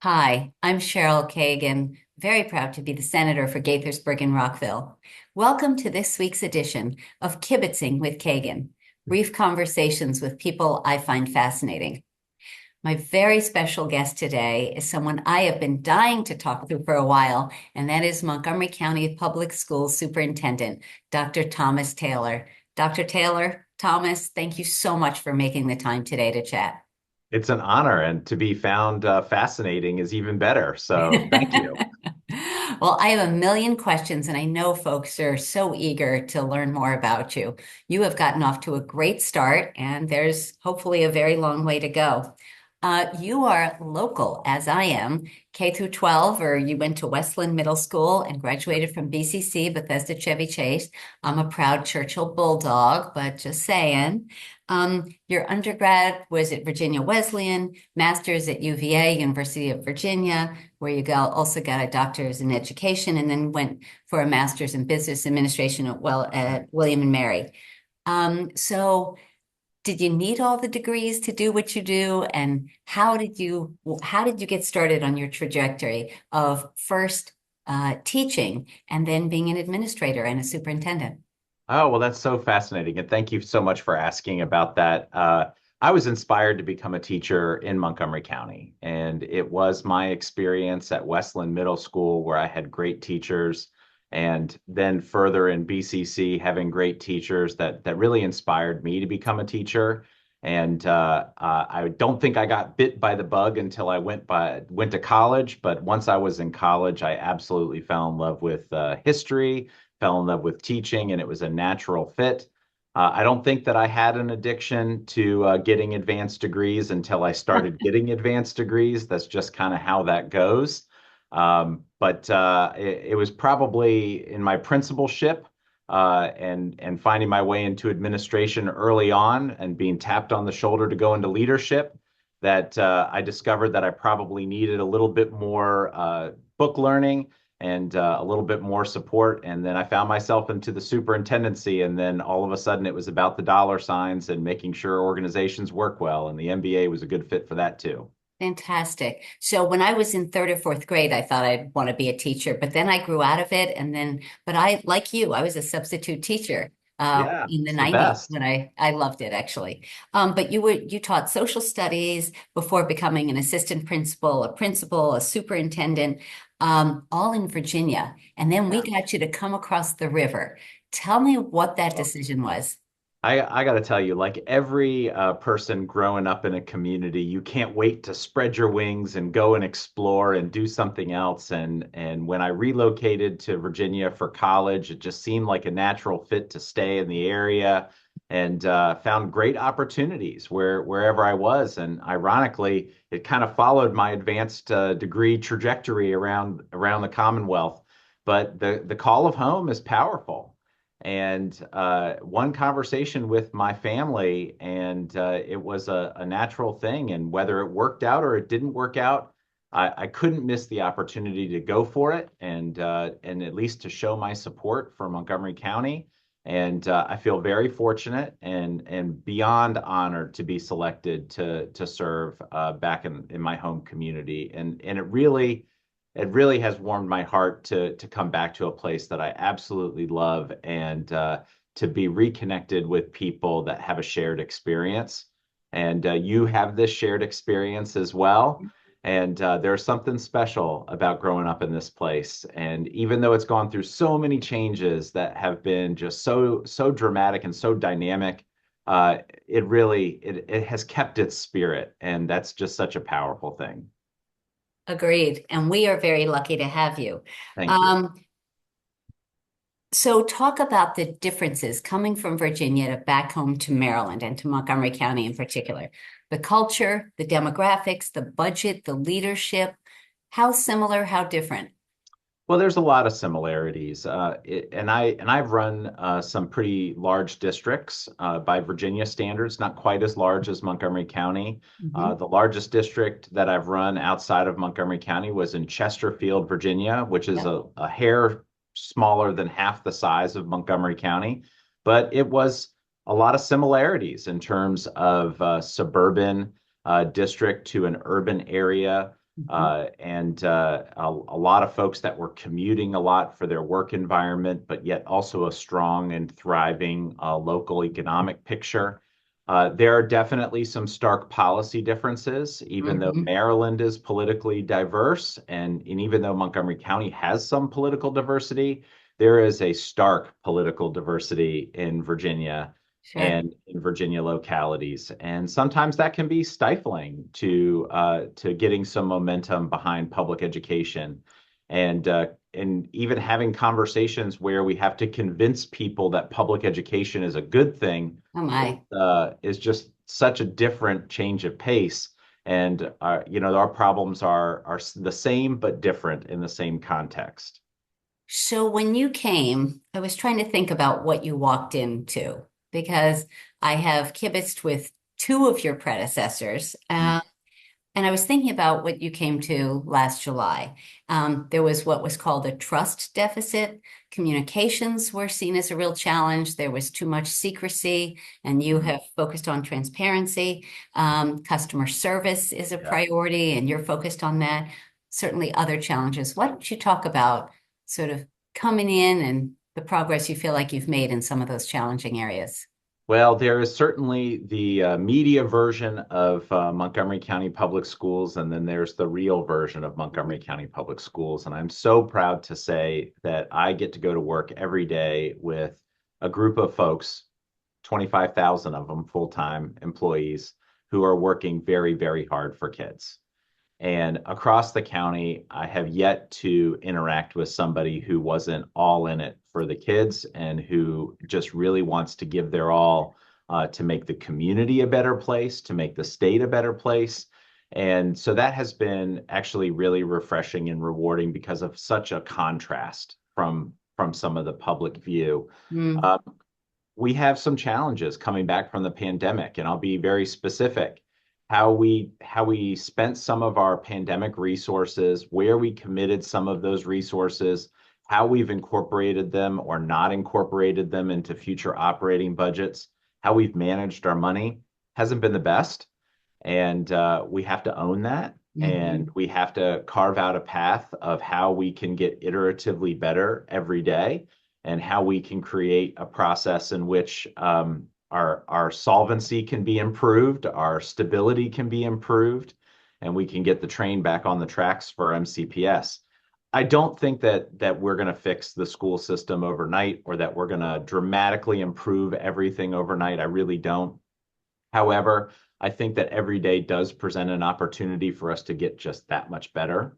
Hi, I'm Cheryl Kagan, very proud to be the Senator for Gaithersburg and Rockville. Welcome to this week's edition of Kibbitzing with Kagan, brief conversations with people I find fascinating. My very special guest today is someone I have been dying to talk to for a while, and that is Montgomery County Public Schools Superintendent, Dr. Thomas Taylor. Dr. Taylor, Thomas, thank you so much for making the time today to chat. It's an honor, and to be found fascinating is even better. So thank you. Well, I have a million questions, and I know folks are so eager to learn more about you. You have gotten off to a great start, and there's hopefully a very long way to go. You are local, as I am, K through 12, or you went to Westland Middle School and graduated from BCC, Bethesda Chevy Chase. I'm a proud Churchill Bulldog, but just saying. Your undergrad was at Virginia Wesleyan, master's at UVA, University of Virginia, where also got a doctor's in education, and then went for a master's in business administration at William and Mary. So did you need all the degrees to do what you do? And how did you get started on your trajectory of first teaching and then being an administrator and a superintendent? Oh, well, that's so fascinating. And thank you so much for asking about that. I was inspired to become a teacher in Montgomery County, and it was my experience at Westland Middle School where I had great teachers, and then further in BCC, having great teachers that really inspired me to become a teacher. And I don't think I got bit by the bug until I went to college. But once I was in college, I absolutely fell in love with history, fell in love with teaching, and it was a natural fit. I don't think that I had an addiction to getting advanced degrees until I started getting advanced degrees. That's just kind of how that goes. But it was probably in my principalship and finding my way into administration early on and being tapped on the shoulder to go into leadership that I discovered that I probably needed a little bit more book learning and a little bit more support. And then I found myself into the superintendency. And then all of a sudden it was about the dollar signs and making sure organizations work well. And the MBA was a good fit for that too. Fantastic. So when I was in third or fourth grade, I thought I'd want to be a teacher, but then I grew out of it. But like you, I was a substitute teacher Yeah, in the it's the 90s best. when I loved it actually. But you taught social studies before becoming an assistant principal, a superintendent, all in Virginia. And then we Yeah. got you to come across the river. Tell me what that decision was. I got to tell you, like every person growing up in a community, you can't wait to spread your wings and go and explore and do something else. And when I relocated to Virginia for college, it just seemed like a natural fit to stay in the area and found great opportunities wherever I was. And ironically, it kind of followed my advanced degree trajectory around the Commonwealth. But the call of home is powerful. And one conversation with my family, and it was a natural thing. And whether it worked out or it didn't work out, I couldn't miss the opportunity to go for it and at least to show my support for Montgomery County. And I feel very fortunate and beyond honored to be selected to serve back in my home community. And it really has warmed my heart to come back to a place that I absolutely love and to be reconnected with people that have a shared experience. And you have this shared experience as well. And there's something special about growing up in this place. And even though it's gone through so many changes that have been just so dramatic and so dynamic, it has kept its spirit, and that's just such a powerful thing. Agreed. And we are very lucky to have you. Thank you. Um, So talk about the differences coming from Virginia to back home to Maryland and to Montgomery County in particular. The culture, the demographics, the budget, the leadership. How similar, how different? Well, there's a lot of similarities, and I've run some pretty large districts by Virginia standards, not quite as large as Montgomery County. Mhm. The largest district that I've run outside of Montgomery County was in Chesterfield, Virginia, which is Yep. a hair smaller than half the size of Montgomery County, but it was a lot of similarities in terms of suburban district to an urban area. Mhm. A lot of folks that were commuting a lot for their work environment, but yet also a strong and thriving local economic picture. There are definitely some stark policy differences, even though Mhm. Maryland is politically diverse, and even though Montgomery County has some political diversity, there is a stark political diversity in Virginia Sure. and in Virginia localities. And sometimes that can be stifling to getting some momentum behind public education. And even having conversations where we have to convince people that public education is a good thing Oh my. is just such a different change of pace. And our problems are the same but different in the same context. So when you came, I was trying to think about what you walked into because I have kibitzed with two of your predecessors. And I was thinking about what you came to last July. There was what was called a trust deficit. Communications were seen as a real challenge. There was too much secrecy, and you Mhm. have focused on transparency. Customer service is a Yeah. priority, and you're focused on that. Certainly, other challenges. Why don't you talk about sort of coming in and the progress you feel like you've made in some of those challenging areas? Well, there is certainly the media version of Montgomery County Public Schools, and then there's the real version of Montgomery County Public Schools. And I'm so proud to say that I get to go to work every day with a group of folks, 25,000 of them full-time employees, who are working very, very hard for kids. And across the county, I have yet to interact with somebody who wasn't all in it for the kids and who just really wants to give their all to make the community a better place, to make the state a better place. And so that has been actually really refreshing and rewarding because of such a contrast from some of the public view. Mm. Uh, we have some challenges coming back from the pandemic, and I'll be very specific. How we spent some of our pandemic resources, where we committed some of those resources, how we've incorporated them or not incorporated them into future operating budgets, how we've managed our money hasn't been the best. And we have to own that. And Mhm. we have to carve out a path of how we can get iteratively better every day and how we can create a process in which our solvency can be improved, our stability can be improved, and we can get the train back on the tracks for MCPS. I don't think that we're going to fix the school system overnight or that we're going to dramatically improve everything overnight. I really don't. However, I think that every day does present an opportunity for us to get just that much better.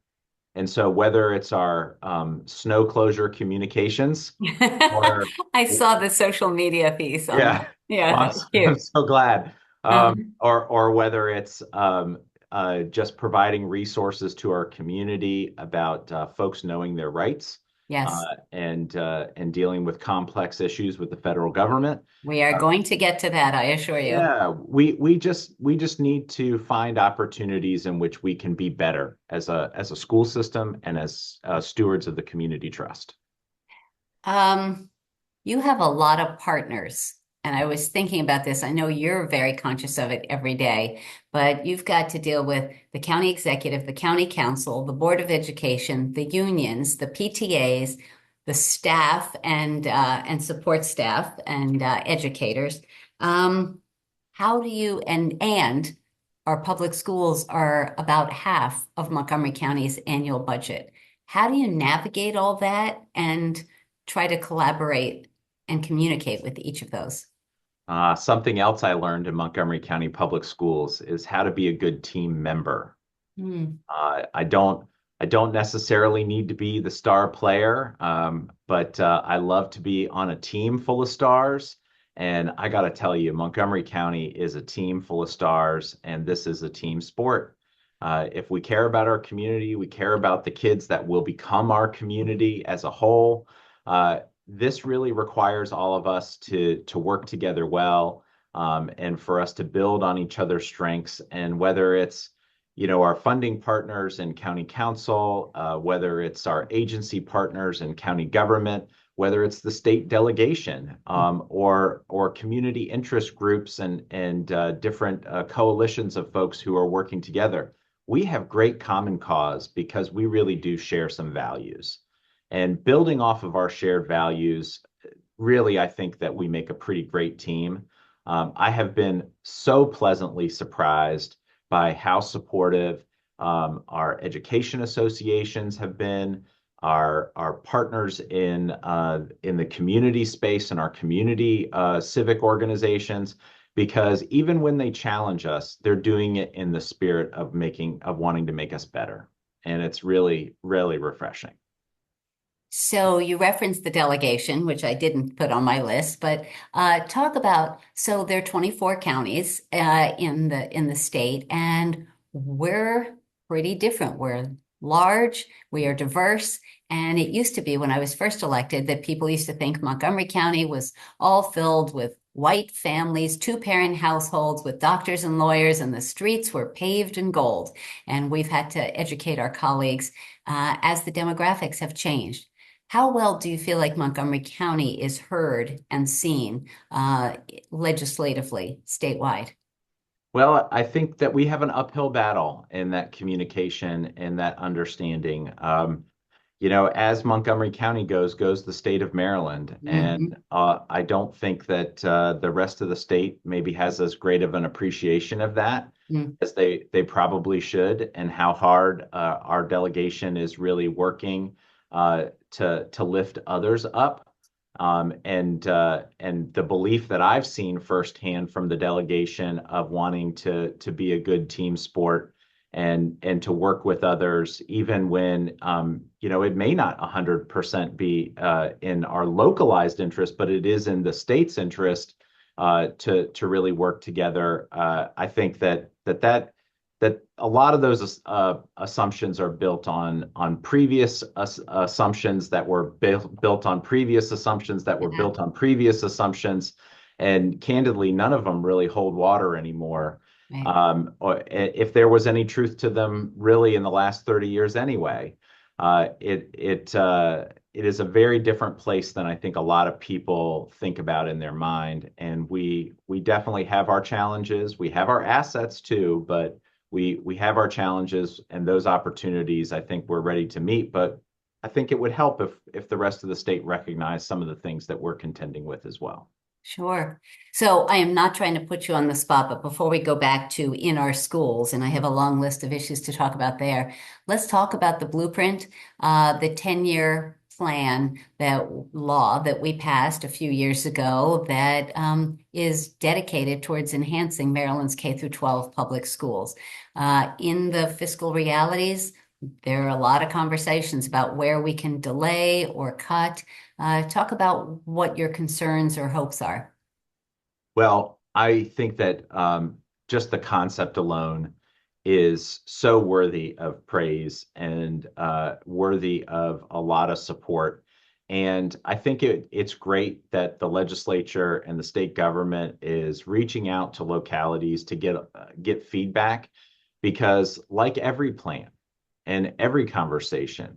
And so whether it's our snow closure communications or I saw the social media piece on that. yeah, Yeah, well, that was I'm cute. so glad. Um, Or whether it's just providing resources to our community about folks knowing their rights yes, and dealing with complex issues with the federal government. we are going to get to that, I assure you. Yeah, we just need to find opportunities in which we can be better as a school system and as stewards of the community trust. Um, you have a lot of partners, and I was thinking about this. I know you're very conscious of it every day, but you've got to deal with the county executive, the county council, the board of education, the unions, the PTAs, the staff, and support staff and educators. Um, how do you and our public schools are about half of Montgomery County's annual budget. How do you navigate all that and try to collaborate and communicate with each of those? Something else I learned in Montgomery County Public Schools is how to be a good team member. Hmm. I don't necessarily need to be the star player, but I love to be on a team full of stars. And I got to tell you, Montgomery County is a team full of stars, and this is a team sport. If we care about our community, we care about the kids that will become our community as a whole. This really requires all of us to work together well, and for us to build on each other's strengths. And whether it's our funding partners in county council, whether it's our agency partners in county government, whether it's the state delegation, or community interest groups and different coalitions of folks who are working together. we have great common cause because we really do share some values. And building off of our shared values, really, I think that we make a pretty great team. I have been so pleasantly surprised by how supportive our education associations have been, our partners in the community space and our community civic organizations, because even when they challenge us, they're doing it in the spirit of wanting to make us better, and it's really, really refreshing. So you referenced the delegation, which I didn't put on my list, but talk about, so there are 24 counties in the state, and we're pretty different. We're large, we are diverse, and it used to be when I was first elected that people used to think Montgomery County was all filled with white families, two-parent households with doctors and lawyers, and the streets were paved in gold. And we've had to educate our colleagues as the demographics have changed. How well do you feel like Montgomery County is heard and seen legislatively statewide? Well, I think that we have an uphill battle in that communication and that understanding. As Montgomery County goes the state of Maryland. Hmm. And I don't think that the rest of the state maybe has as great of an appreciation of that as they probably should, and how hard our delegation is really working to lift others up. And the belief that I've seen firsthand from the delegation of wanting to be a good team sport and to work with others, even when it may not 100% be in our localized interest, but it is in the state's interest to really work together. I think that a lot of those assumptions are built on previous assumptions that were built on previous assumptions that were Yeah, built on previous assumptions, and candidly, none of them really hold water anymore. right. Or if there was any truth to them, really, in the last 30 years anyway. It is a very different place than I think a lot of people think about in their mind, and we definitely have our challenges. We have our assets too, but we have our challenges, and those opportunities I think we're ready to meet. But I think it would help if the rest of the state recognized some of the things that we're contending with as well. Sure. So I am not trying to put you on the spot, but before we go back to in our schools, and I have a long list of issues to talk about there, let's talk about the blueprint, the 10-year plan, that law that we passed a few years ago that is dedicated towards enhancing Maryland's K through 12 public schools. In the fiscal realities, there are a lot of conversations about where we can delay or cut. Talk about what your concerns or hopes are. Well, I think that just the concept alone is so worthy of praise and worthy of a lot of support. And I think it's great that the legislature and the state government is reaching out to localities to get feedback, because like every plan and every conversation,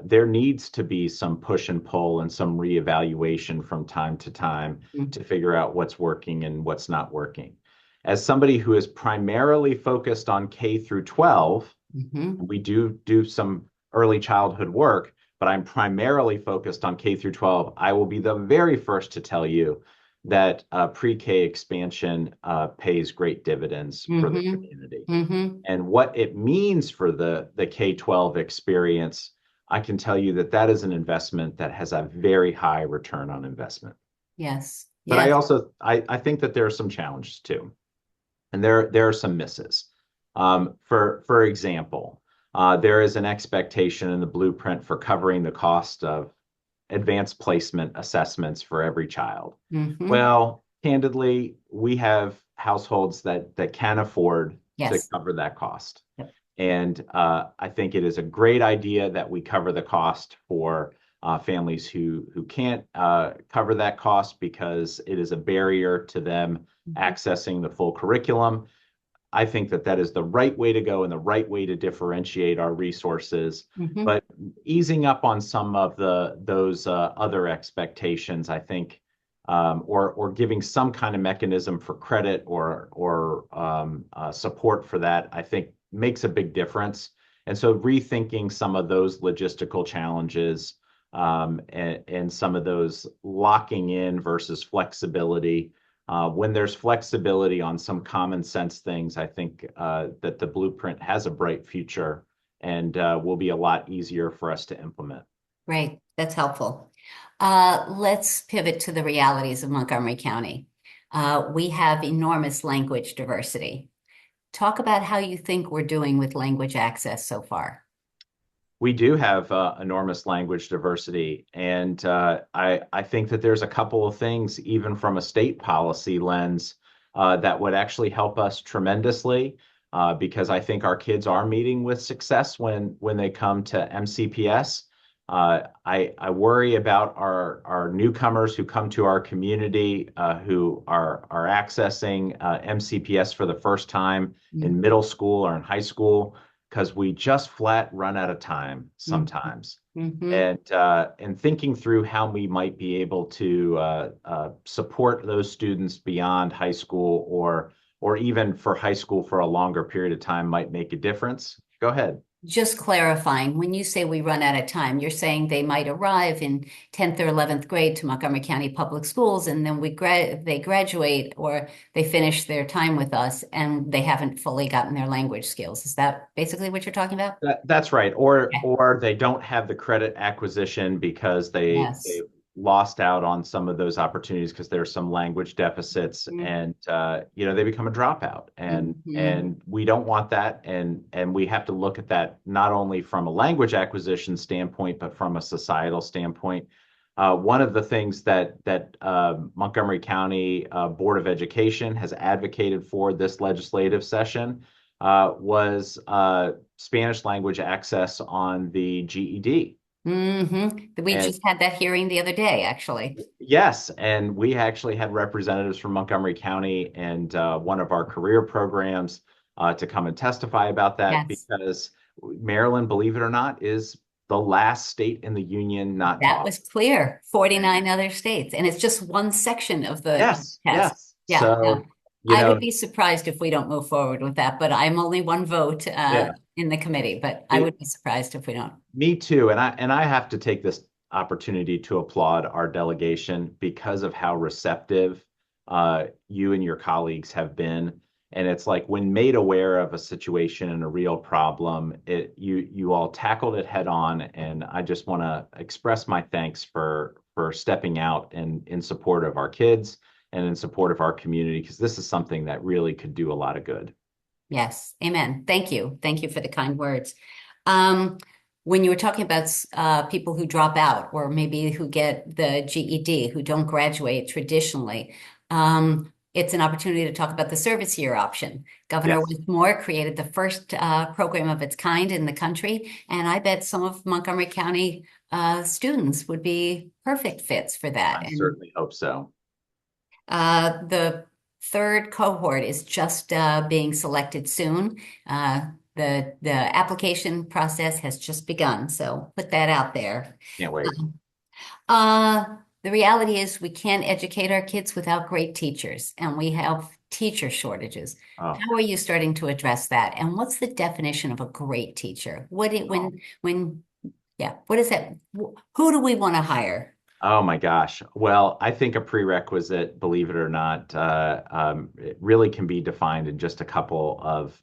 there needs to be some push and pull and some reevaluation from time to time to figure out what's working and what's not working. As somebody who is primarily focused on K through 12, Mm-hmm. we do some early childhood work, but I'm primarily focused on K through 12. I will be the very first to tell you that pre-K expansion pays great dividends for the Mm-hmm. community. Mm-hmm. And what it means for the K-12 experience, I can tell you that that is an investment that has a very high return on investment. Yes. But Yes. I think that there are some challenges too, and there are some misses. For example, there is an expectation in the blueprint for covering the cost of advanced placement assessments for every child. Mm-hmm. Well, candidly, we have households that can afford to Yes. cover that cost. Yep. And I think it is a great idea that we cover the cost for families who can't cover that cost because it is a barrier to them Mm-hmm. accessing the full curriculum. I think that that is the right way to go and the right way to differentiate our resources. Mm-hmm. But easing up on some of those other expectations, I think, or giving some kind of mechanism for credit or support for that, I think makes a big difference. And so rethinking some of those logistical challenges, and some of those locking in versus flexibility. When there's flexibility on some common sense things, I think that the blueprint has a bright future and will be a lot easier for us to implement. Great. That's helpful. Let's pivot to the realities of Montgomery County. We have enormous language diversity. Talk about how you think we're doing with language access so far. We do have enormous language diversity, and I think that there's a couple of things, even from a state policy lens, that would actually help us tremendously, because I think our kids are meeting with success when they come to MCPS. I worry about our newcomers who come to our community, who are accessing MCPS for the first time in middle school or in high school, because we just flat run out of time sometimes. Mm-hmm. And thinking through how we might be able to support those students beyond high school, or even for high school for a longer period of time, might make a difference. Go ahead. Just clarifying, when you say we run out of time, you're saying they might arrive in 10th or 11th grade to Montgomery County Public Schools, and then they graduate or they finish their time with us and they haven't fully gotten their language skills. Is that basically what you're talking about? That's right. Okay. Or they don't have the credit acquisition because they Yes. lost out on some of those opportunities because there's some language deficits, Mm-hmm. and they become a dropout, and we don't want that, and we have to look at that not only from a language acquisition standpoint but from a societal standpoint. One of the things that Montgomery County Board of Education has advocated for this legislative session was Spanish language access on the GED. Mm-hmm. We And just had that hearing the other day, actually. yes, and we actually had representatives from Montgomery County and one of our career programs to come and testify about that, Yes. because Maryland, believe it or not, is the last state in the union not to That offer. was clear. 49 other states, and it's just one section of the Yes, test. yes. Yeah, So, no. you I would know, be surprised if we don't move forward with that, but I'm only one vote yeah. in the committee, but I would It, be surprised if we don't. Me too, and I have to take this opportunity to applaud our delegation because of how receptive you and your colleagues have been. And it's like, when made aware of a situation and a real problem, you all tackled it head on. And I just want to express my thanks for stepping out in support of our kids and in support of our community, because this is something that really could do a lot of good. Yes, amen. Thank you. Thank you for the kind words. Um, when you were talking about people who drop out or maybe who get the GED, who don't graduate traditionally, it's an opportunity to talk about the service year option. Governor Yes, Whitmore created the first program of its kind in the country, and I bet some of Montgomery County students would be perfect fits for that. I And certainly hope so. the third cohort is just being selected soon. The application process has just begun, so put that out there. Can't wait. Uh, the reality is we can't educate our kids without great teachers, and we have teacher shortages. Oh, How are you starting to address that? And what's the definition of a great teacher? What it oh. when yeah, what is that? Who do we want to hire? Oh my gosh. Well, I think a prerequisite, believe it or not, it really can be defined in just a couple of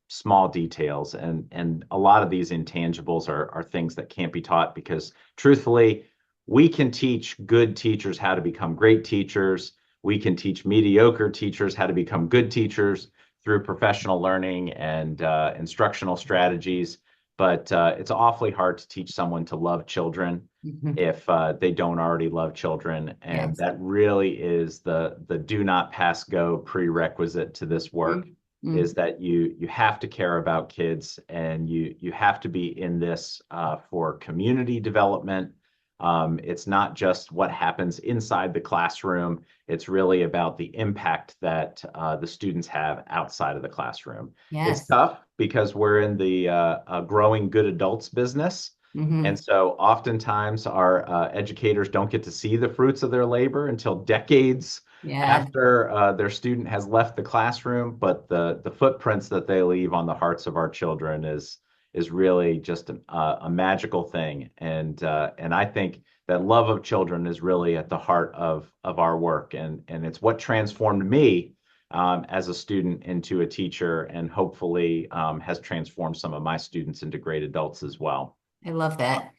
small details. And a lot of these intangibles are things that can't be taught, because truthfully, we can teach good teachers how to become great teachers. We can teach mediocre teachers how to become good teachers through professional learning and instructional strategies. But it's awfully hard to teach someone to love children Mhm. if they don't already love children. And Yes. that really is the do not pass go prerequisite to this work, Mm-hmm. is that you have to care about kids, and you have to be in this for community development. It's not just what happens inside the classroom. It's really about the impact that the students have outside of the classroom. It's Yes. tough because we're in the growing good adults business. And Hmm. so oftentimes our educators don't get to see the fruits of their labor until decades Yeah, after their student has left the classroom, but the footprints that they leave on the hearts of our children is really just a magical thing. And I think that love of children is really at the heart of our work, and it's what transformed me as a student into a teacher, and hopefully has transformed some of my students into great adults as well. I love that.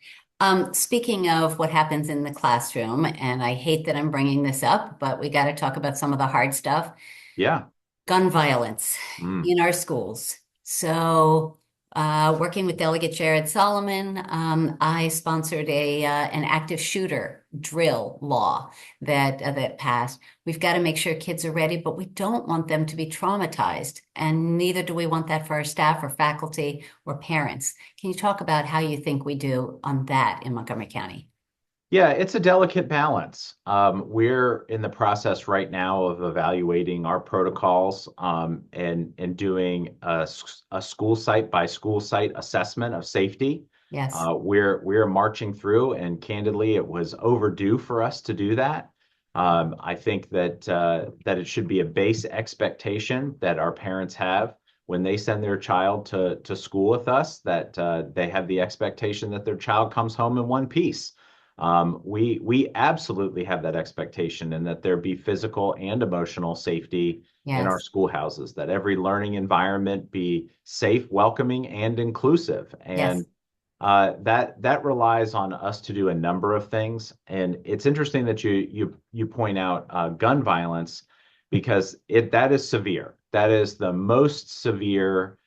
Speaking of what happens in the classroom, and I hate that I'm bringing this up, but we got to talk about some of the hard stuff. Yeah. Gun violence Mm. in our schools. So, working with Delegate Jared Solomon, I sponsored an active shooter drill law that passed. We've got to make sure kids are ready, but we don't want them to be traumatized, and neither do we want that for our staff or faculty or parents. Can you talk about how you think we do on that in Montgomery County? Yeah, it's a delicate balance. We're in the process right now of evaluating our protocols and doing a school site by school site assessment of safety. Yes, We're marching through, and candidly, it was overdue for us to do that. I think that it should be a base expectation that our parents have when they send their child to school with us, that they have the expectation that their child comes home in one piece. We absolutely have that expectation, and that there be physical and emotional safety in our yes, schoolhouses, that every learning environment be safe, welcoming, and inclusive. yes, And that relies on us to do a number of things. And it's interesting that you point out gun violence, because that is severe. That is the most severe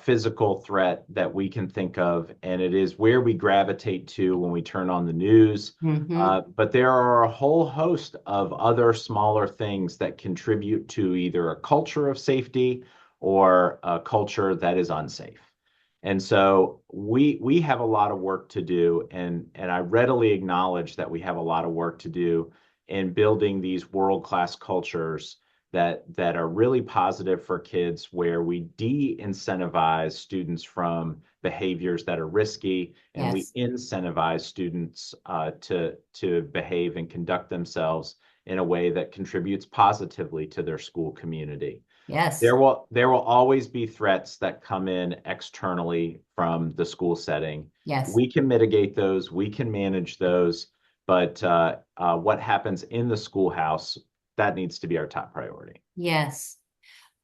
physical threat that we can think of, and it is where we gravitate to when we turn on the news. hmm, But there are a whole host of other smaller things that contribute to either a culture of safety or a culture that is unsafe. And so we have a lot of work to do, and I readily acknowledge that we have a lot of work to do in building these world-class cultures that are really positive for kids, where we de-incentivize students from behaviors that are risky, and we yes, incentivize students to behave and conduct themselves in a way that contributes positively to their school community. yes, There will always be threats that come in externally from the school setting. yes, We can mitigate those, we can manage those, but what happens in the schoolhouse, that needs to be our top priority. yes.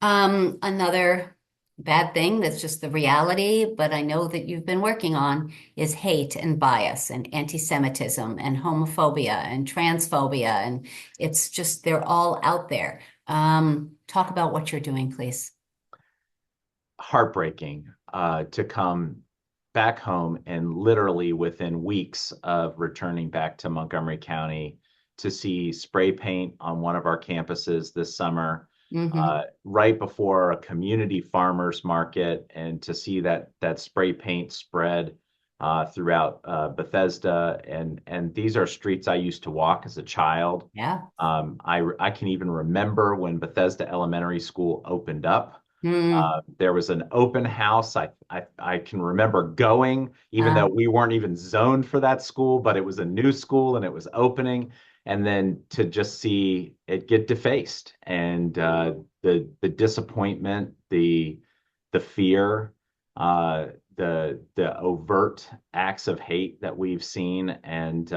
Another bad thing that's just the reality, but I know that you've been working on is hate and bias and anti-Semitism and homophobia and transphobia. And it's just, they're all out there. Talk about what you're doing, please. Heartbreaking to come back home and literally within weeks of returning back to Montgomery County to see spray paint on one of our campuses this summer, Hmm. right before a community farmers market, and to see that spray paint spread throughout Bethesda, and these are streets I used to walk as a child. Yeah. I can even remember when Bethesda Elementary School opened up. Mm. There was an open house. I can remember going, even though Uh, we weren't even zoned for that school, but it was a new school and it was opening. And then to just see it get defaced, and the disappointment, the fear, the overt acts of hate that we've seen, and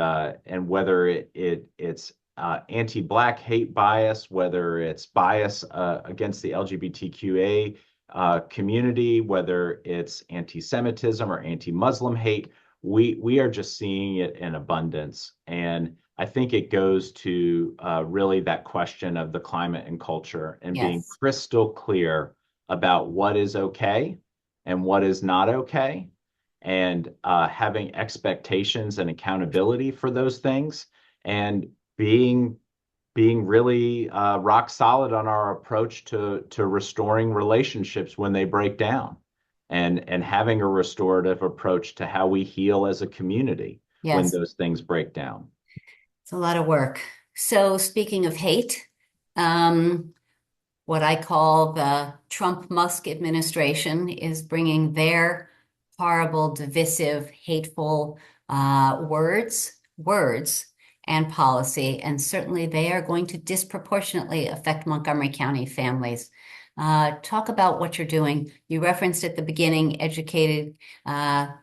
whether it's anti-Black hate bias, whether it's bias against the LGBTQA community, whether it's anti-Semitism or anti-Muslim hate, we are just seeing it in abundance. And I think it goes to really that question of the climate and culture, and being yes. crystal clear about what is okay and what is not okay, and having expectations and accountability for those things, and being being really rock solid on our approach to restoring relationships when they break down, and having a restorative approach to how we heal as a community when Yes. those things break down. It's a lot of work. So speaking of hate, um, what I call the Trump-Musk administration is bringing their horrible, divisive, hateful words, and policy, and certainly they are going to disproportionately affect Montgomery County families. Talk about what you're doing. You referenced at the beginning educated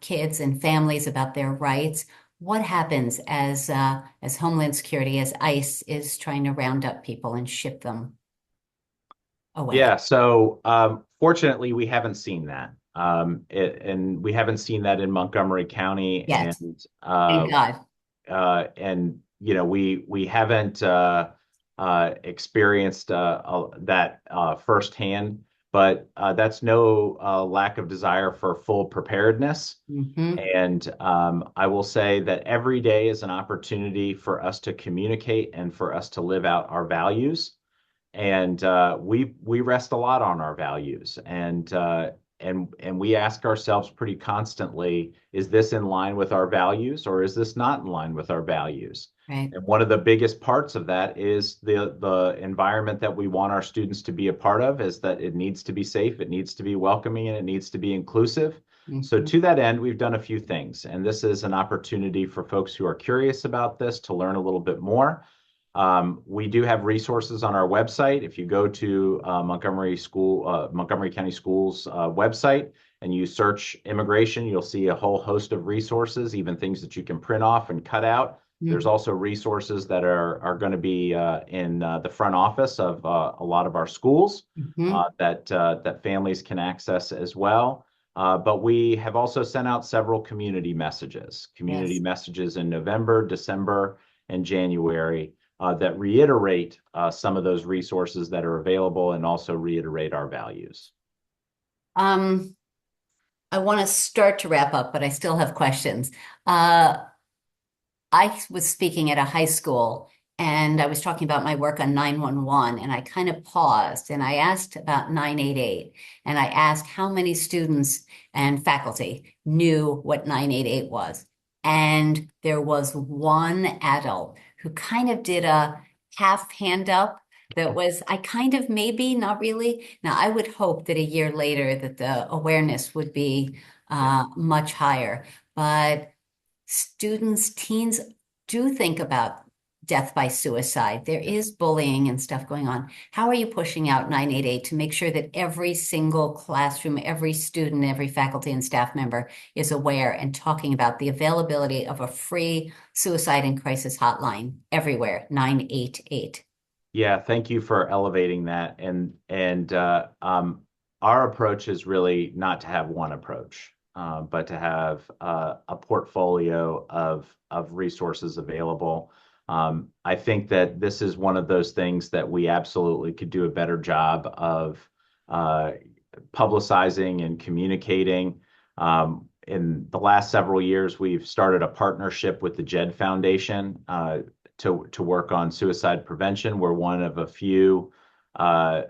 kids and families about their rights. What happens as Homeland Security, as ICE is trying to round up people and ship them away? Yeah, so fortunately, we haven't seen that. And we haven't seen that in Montgomery County, Yet, thank God. and we haven't experienced that firsthand, but that's no lack of desire for full preparedness. Hmm. And I will say that every day is an opportunity for us to communicate and for us to live out our values. And we rest a lot on our values, and we ask ourselves pretty constantly, is this in line with our values, or is this not in line with our values? Right. And one of the biggest parts of that is the environment that we want our students to be a part of, is that it needs to be safe, it needs to be welcoming, and it needs to be inclusive. So Hmm. to that end, we've done a few things, and this is an opportunity for folks who are curious about this to learn a little bit more. We do have resources on our website. If you go to Montgomery County Schools website and you search immigration, you'll see a whole host of resources, even things that you can print off and cut out. There's also resources that are going to be in the front office of a lot of our schools Hmm. that families can access as well. But we have also sent out several community Yes. messages in November, December, and January that reiterate some of those resources that are available and also reiterate our values. Um, I want to start to wrap up, but I still have questions. Uh, I was speaking at a high school and I was talking about my work on 911, and I kind of paused and I asked about 988, and I asked how many students and faculty knew what 988 was. And there was one adult who kind of did a half hand up that was, I kind of maybe, not really. Now, I would hope that a year later that the awareness would be Yeah. much higher. But students, teens do think about death by suicide. There Yeah. is bullying and stuff going on. How are you pushing out 988 to make sure that every single classroom, every student, every faculty and staff member is aware and talking about the availability of a free suicide and crisis hotline everywhere, 988? Yeah, thank you for elevating that. And our approach is really not to have one approach, but to have a portfolio of resources available. I think that this is one of those things that we absolutely could do a better job of uh, publicizing and communicating. In the last several years, we've started a partnership with the JED Foundation to work on suicide prevention. We're one of a few uh,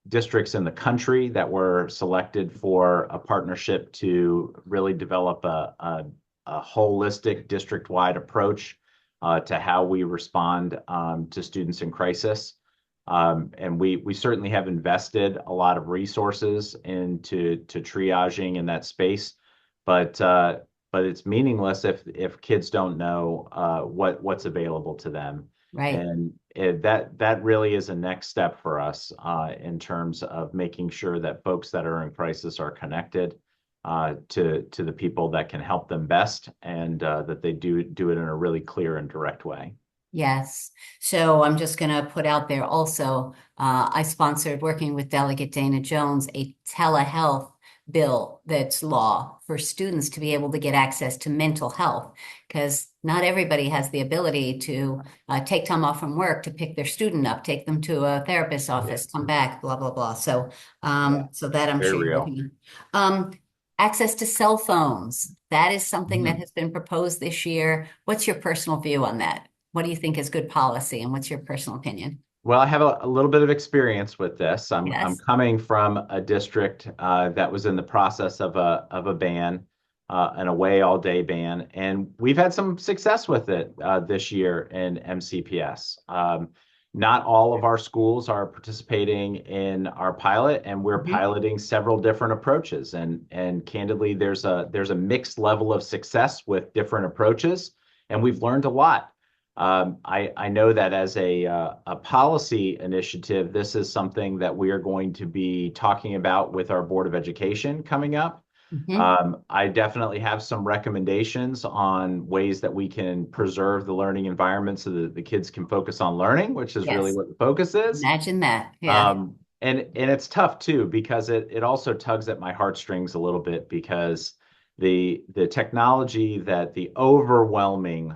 districts in the country that were selected for a partnership to really develop a holistic district-wide approach to how we respond to students in crisis. And we certainly have invested a lot of resources into triaging in that space, but but it's meaningless if kids don't know what's available to them. Right. And that really is a next step for us in terms of making sure that folks that are in crisis are connected to the people that can help them best, and that they do it in a really clear and direct way. Yes. So I'm just going to put out there also, I sponsored, working with Delegate Dana Jones, a telehealth bill that's law for students to be able to get access to mental health, because not everybody has the ability to take time off from work to pick their student up, take them to a therapist's Yeah, office, come back, blah, blah, blah. So, yeah, so that I'm very sure you're real. looking at. Access to cell phones. That is something that Mhm. has been proposed this year. What's your personal view on that? What do you think is good policy, and what's your personal opinion? Well, I have a little bit of experience with this. I'm Yes. coming from a district that was in the process of a ban, an away all day ban, and we've had some success with it this year in MCPS. Not all of our schools are participating in our pilot, and we're Mhm. piloting several different approaches. And candidly, there's a mixed level of success with different approaches, and we've learned a lot. I know that as a policy initiative, this is something that we are going to be talking about with our Board of Education coming up. Mhm. I definitely have some recommendations on ways that we can preserve the learning environment so that the kids can focus on learning, which is really Yes. what the focus is. Imagine that. Yeah. And it's tough too because it also tugs at my heartstrings a little bit because the technology that the overwhelming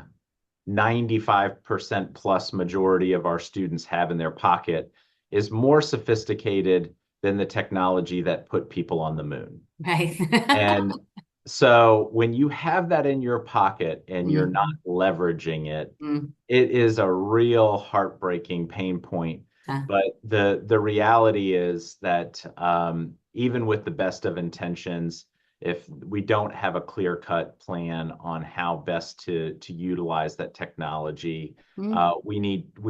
95% plus majority of our students have in their pocket is more sophisticated than the technology that put people on the moon. Right. And so when you have that in your pocket and you're not Mhm. leveraging it, Mm. it is a real heartbreaking pain point. Huh. But the reality is that even with the best of intentions, if we don't have a clear-cut plan on how best to utilize that technology, Mm. we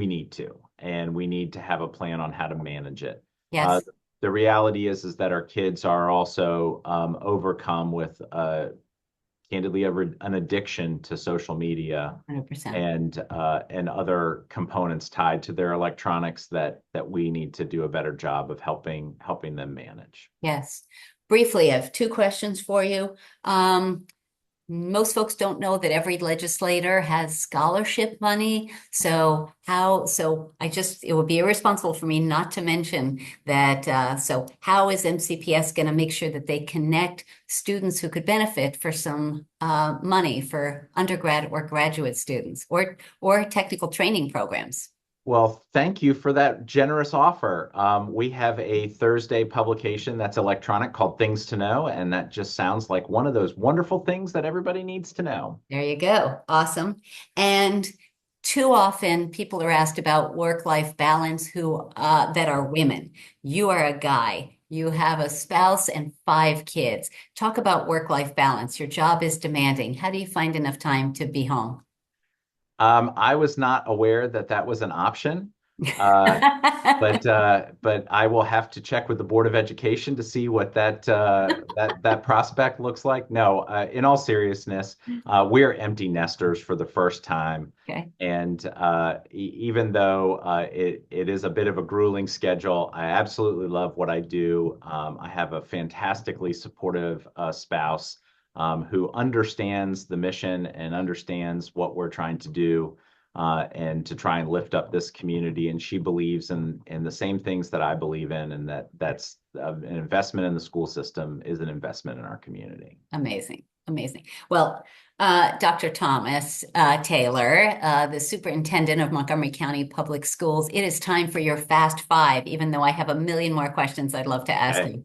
need to, and we need to have a plan on how to manage it. Uh, Yes. the reality is that our kids are also overcome with candidly an addiction to social media 100%. and other components tied to their electronics that we need to do a better job of helping them manage. Yes. Briefly, I have two questions for you. Um, Most folks don't know that every legislator has scholarship money. It would be irresponsible for me not to mention that. So how is MCPS going to make sure that they connect students who could benefit for some money for undergrad or graduate students or technical training programs? Well, thank you for that generous offer. We have a Thursday publication that's electronic called Things to Know, and that just sounds like one of those wonderful things that everybody needs to know. There you go. Awesome. And too often people are asked about work-life balance who that are women. You are a guy. You have a spouse and five kids. Talk about work-life balance. Your job is demanding. How do you find enough time to be home? I was not aware that that was an option. Uh, but I will have to check with the Board of Education to see what that prospect looks like. No, in all seriousness, we're empty nesters for the first time, Okay. and even though it is a bit of a grueling schedule, I absolutely love what I do. I have a fantastically supportive spouse who understands the mission and understands what we're trying to do and to try and lift up this community. And she believes in the same things that I believe in, and that's an investment in the school system is an investment in our community. Amazing. Amazing. Well, Dr. Thomas Taylor, the superintendent of Montgomery County Public Schools, it is time for your fast five, even though I have a million more questions I'd love to ask Okay. you.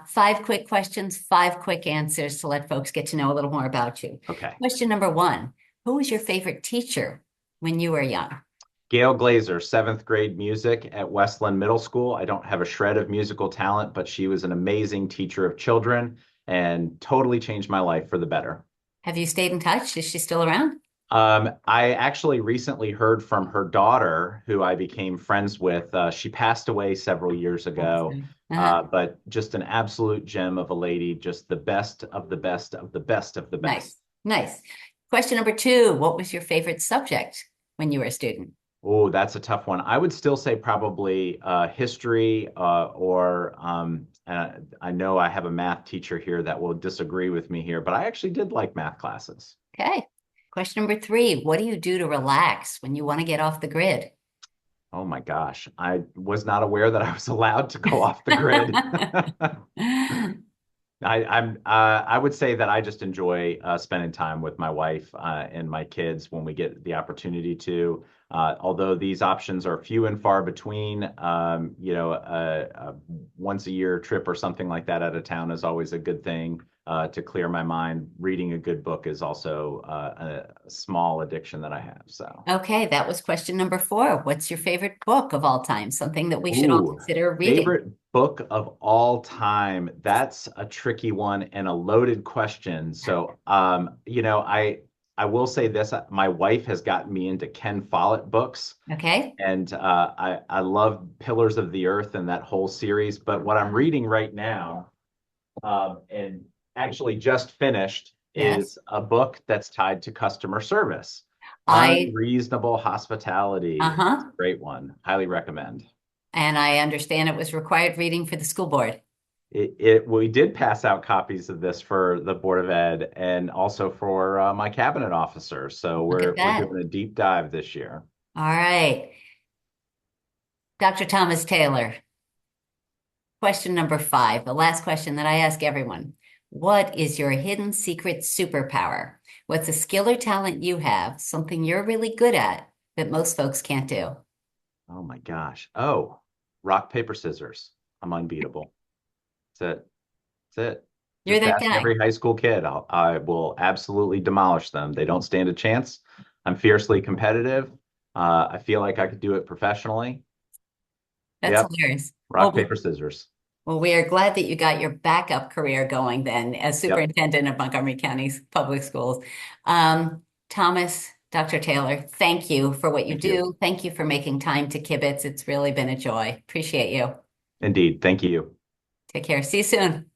Five quick questions, five quick answers to let folks get to know a little more about you. Okay. Question number one, who was your favorite teacher when you were young? Gail Glazer, seventh grade music at Westland Middle School. I don't have a shred of musical talent, but she was an amazing teacher of children and totally changed my life for the better. Have you stayed in touch? Is she still around? I actually recently heard from her daughter, who I became friends with. She passed away several years That's ago, nice. but just an absolute gem of a lady, just the best of the best of the best of the best. Nice. Nice. Question number two, what was your favorite subject when you were a student? Oh, that's a tough one. I would still say probably history or I know I have a math teacher here that will disagree with me here, but I actually did like math classes. Okay. Question number three, what do you do to relax when you want to get off the grid? Oh my gosh, I was not aware that I was allowed to go off the grid. I would say that I just enjoy spending time with my wife and my kids when we get the opportunity to. Although these options are few and far between, a once a year trip or something like that out of town is always a good thing to clear my mind. Reading a good book is also a small addiction that I have. So. Okay, that was question number four. What's your favorite book of all time? Something that we should all Ooh, consider reading. favorite book of all time. That's a tricky one and a loaded question. So, I will say this, my wife has gotten me into Ken Follett books, Okay. and I love Pillars of the Earth and that whole series. But what I'm reading right now, and actually just finished, Yes. is a book that's tied to customer service. I, Unreasonable Hospitality. It's uh-huh. a great one. Highly recommend. And I understand it was required reading for the school board. We did pass out copies of this for the Board of Ed and also for my cabinet officer. So Look at we're that. doing a deep dive this year. All right. Dr. Thomas Taylor, question number 5, the last question that I ask everyone. What is your hidden secret superpower? What's a skill or talent you have, something you're really good at that most folks can't do? Oh my gosh. Oh, rock, paper, scissors. I'm unbeatable. That's it. That's it. You're Just that ask guy. every high school kid. I will absolutely demolish them. They don't stand a chance. I'm fiercely competitive. I feel like I could do it professionally. That's Yep. hilarious. Rock, paper, scissors. Well, we are glad that you got your backup career going then as Yep. superintendent of Montgomery County's public schools. Thomas, Dr. Taylor, thank you for what you Thank you. do. Thank you for making time to kibitz. It's really been a joy. Appreciate you. Indeed. Thank you. Take care. See you soon.